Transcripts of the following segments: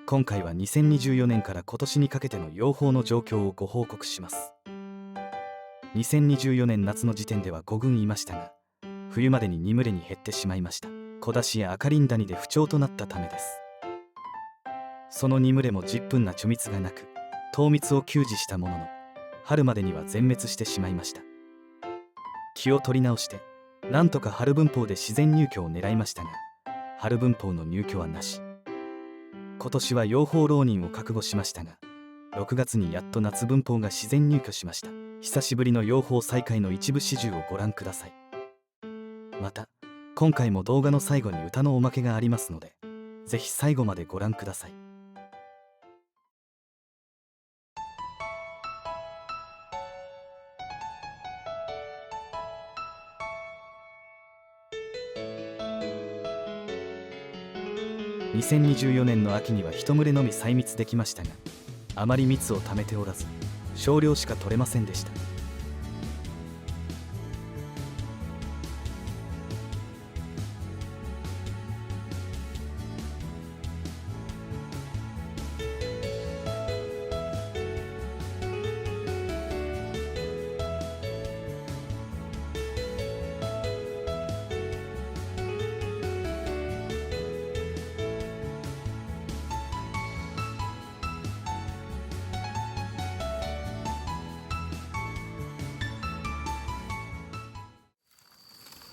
今回は2024年から今年にかけての養蜂の状況をご報告します。2024年夏の時点では5群いましたが、冬までに2群れに減ってしまいました。小出しや赤リンダニで不調となったためです。その2群れも十分な貯蜜がなく、糖蜜を給仕したものの、春までには全滅してしまいました。気を取り直して、なんとか春分蜂で自然入居を狙いましたが、春分蜂の入居はなし。今年は養蜂浪人を覚悟しましたが、6月にやっと夏分蜂が自然入居しました。久しぶりの養蜂再開の一部始終をご覧ください。また、今回も動画の最後に歌のおまけがありますので、ぜひ最後までご覧ください。2024年の秋には一群れのみ採蜜できましたが、あまり蜜を貯めておらず、少量しか取れませんでした。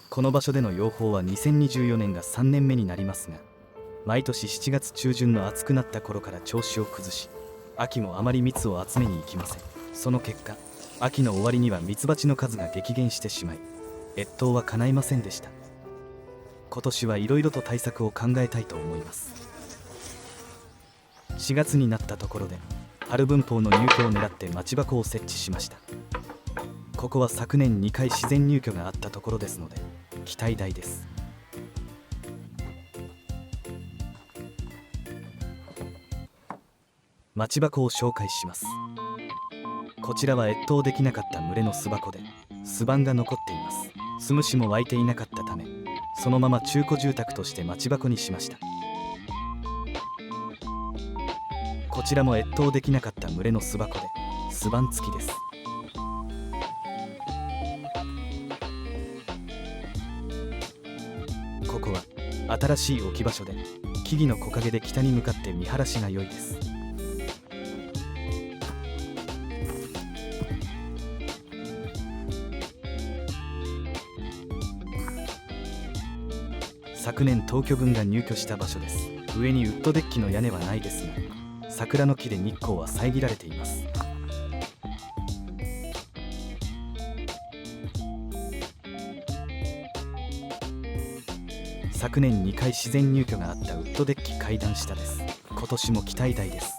この場所での養蜂は2024年が3年目になりますが、毎年7月中旬の暑くなった頃から調子を崩し、秋もあまり蜜を集めに行きません。その結果、秋の終わりには蜜蜂の数が激減してしまい、越冬は叶いませんでした。今年はいろいろと対策を考えたいと思います。4月になったところで、春分蜂の入居を狙って待ち箱を設置しました。ここは昨年2回自然入居があったところですので、期待大です。待ち箱を紹介します。こちらは越冬できなかった群れの巣箱で、巣板が残っています。巣虫も湧いていなかったため、そのまま中古住宅として待ち箱にしました。こちらも越冬できなかった群れの巣箱で、巣板付きです。ここは新しい置き場所で、木々の木陰で北に向かって見晴らしが良いです。昨年東京軍が入居した場所です。上にウッドデッキの屋根はないですが、桜の木で日光は遮られています。昨年2回自然入居があったウッドデッキ階段下です。今年も期待大です。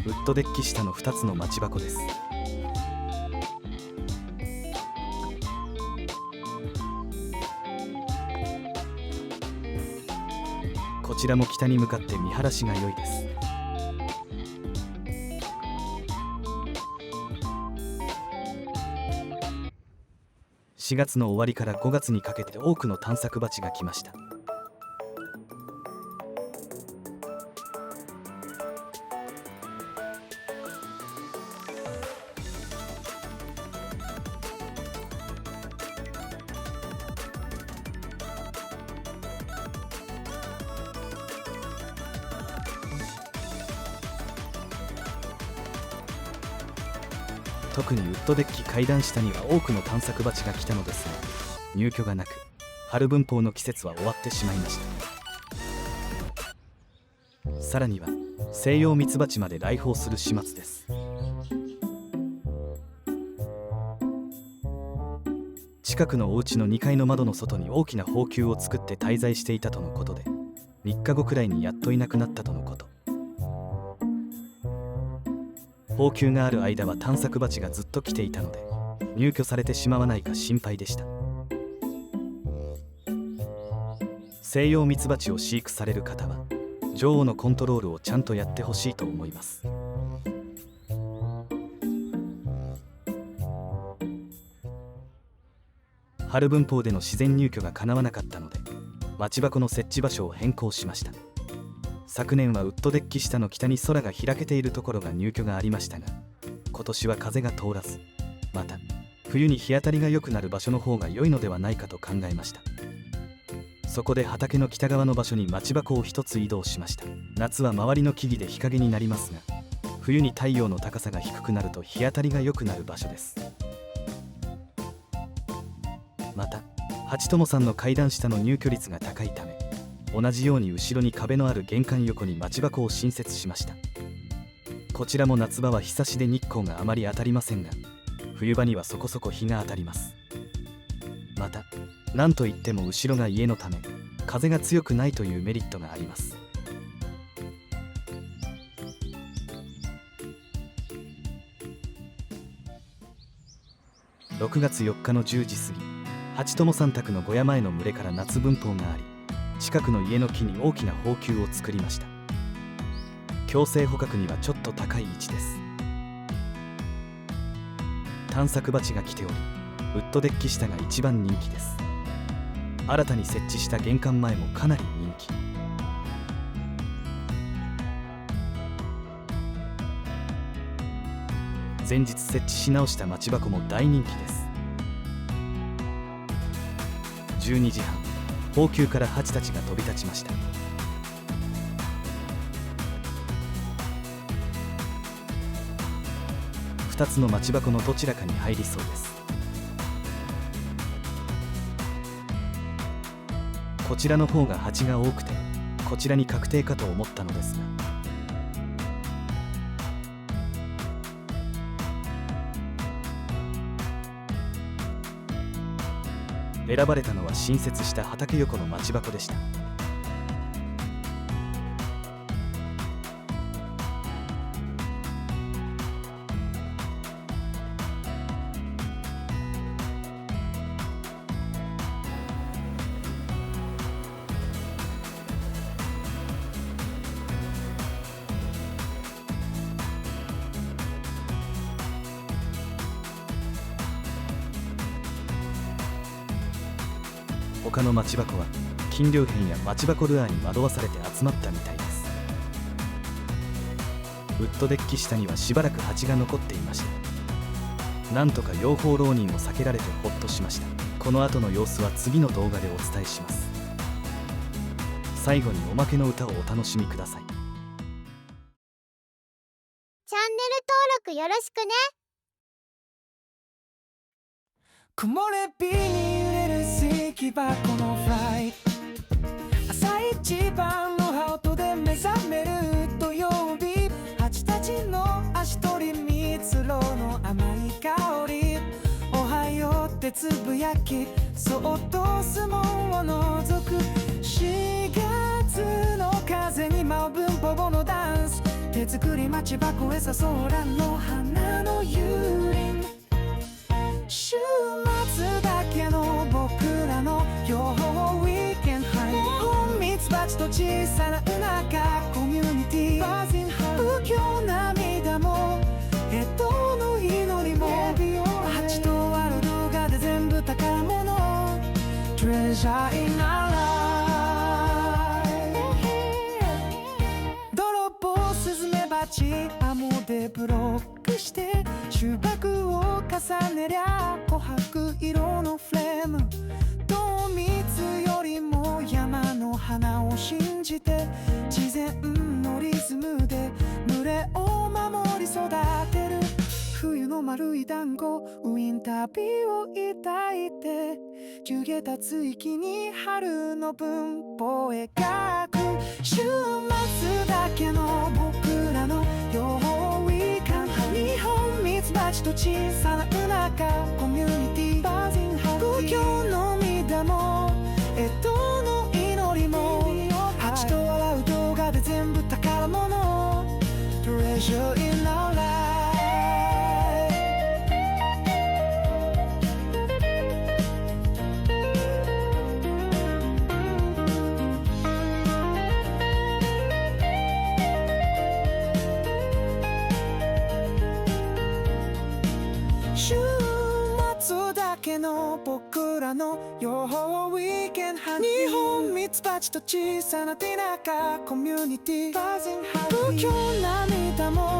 ウッドデッキ下の2つの待ち箱です。こちらも北に向かって見晴らしが良いです。4月の終わりから5月にかけて多くの探索蜂が来ました。特にウッドデッキ階段下には多くの探索蜂が来たのですが、入居がなく、春分蜂の季節は終わってしまいました。さらには西洋ミツバチまで来訪する始末です。近くのお家の2階の窓の外に大きな蜂球を作って滞在していたとのことで、3日後くらいにやっといなくなったとのこと。蜂球がある間は探索蜂がずっと来ていたので、入居されてしまわないか心配でした。西洋ミツバチを飼育される方は、女王のコントロールをちゃんとやってほしいと思います。春分法での自然入居が叶わなかったので、町箱の設置場所を変更しました。昨年はウッドデッキ下の北に空が開けているところが入居がありましたが、今年は風が通らず、また冬に日当たりが良くなる場所の方が良いのではないかと考えました。そこで畑の北側の場所に町箱を一つ移動しました。夏は周りの木々で日陰になりますが、冬に太陽の高さが低くなると日当たりが良くなる場所です。また八友さんの階段下の入居率が高いため、同じように後ろに壁のある玄関横に町箱を新設しました。こちらも夏場は日差しで日光があまり当たりませんが、冬場にはそこそこ日が当たります。またなんといっても後ろが家のため、風が強くないというメリットがあります。6月4日の10時過ぎ、八友さん宅の小屋前の群れから夏分法があり、近くの家の木に大きな蜂球を作りました。強制捕獲にはちょっと高い位置です。探索蜂が来ており、ウッドデッキ下が一番人気です。新たに設置した玄関前もかなり人気。前日設置し直した町箱も大人気です。12時半、蜂球から蜂たちが飛び立ちました。2つの町箱のどちらかに入りそうです。こちらの方が蜂が多くて、こちらに確定かと思ったのですが、選ばれたのは新設した畑横の町箱でした。他の町箱は金龍片や町箱ルアーに惑わされて集まったみたいです。ウッドデッキ下にはしばらく蜂が残っていました。なんとか養蜂浪人を避けられてほっとしました。この後の様子は次の動画でお伝えします。最後におまけの歌をお楽しみください。チャンネル登録よろしくね。木漏れ日に揺れる石箱のフライト、朝一番のハートで目覚める土曜日、蜂たちの足取り蜜ろの甘い香り、おはようってつぶやき、そっと相撲を覗く、4月の風に舞う分法のダンス、手作り町箱へさ空の花の幽輪、週末だけの僕らの養蜂ウィーケンハイ、日本ミツバチと小さな田舎コミュニティ、不況涙も干支の祈りも、蜂とある動画で全部宝物、 Treasure in our life、 泥棒スズメバチアモでブロックして収穫を重ねりゃ琥珀色のフレーム、糖蜜よりも山の花を信じて、自然のリズムで群れを守り育てる、冬の丸い団子ウィンタービーを抱いて、湯気立つ息に春の分法を描く、週末だけの僕らの養蜂ウィーカン、日本ミツバチと小さな田舎コミュニティ、不況の涙も干支の祈りも、蜂と笑う動画で全部宝物、 Treasure in our life。週末だけの僕らの予報ウィーケンハニー日本ミツバチと小さな田舎コミュニティ不況涙も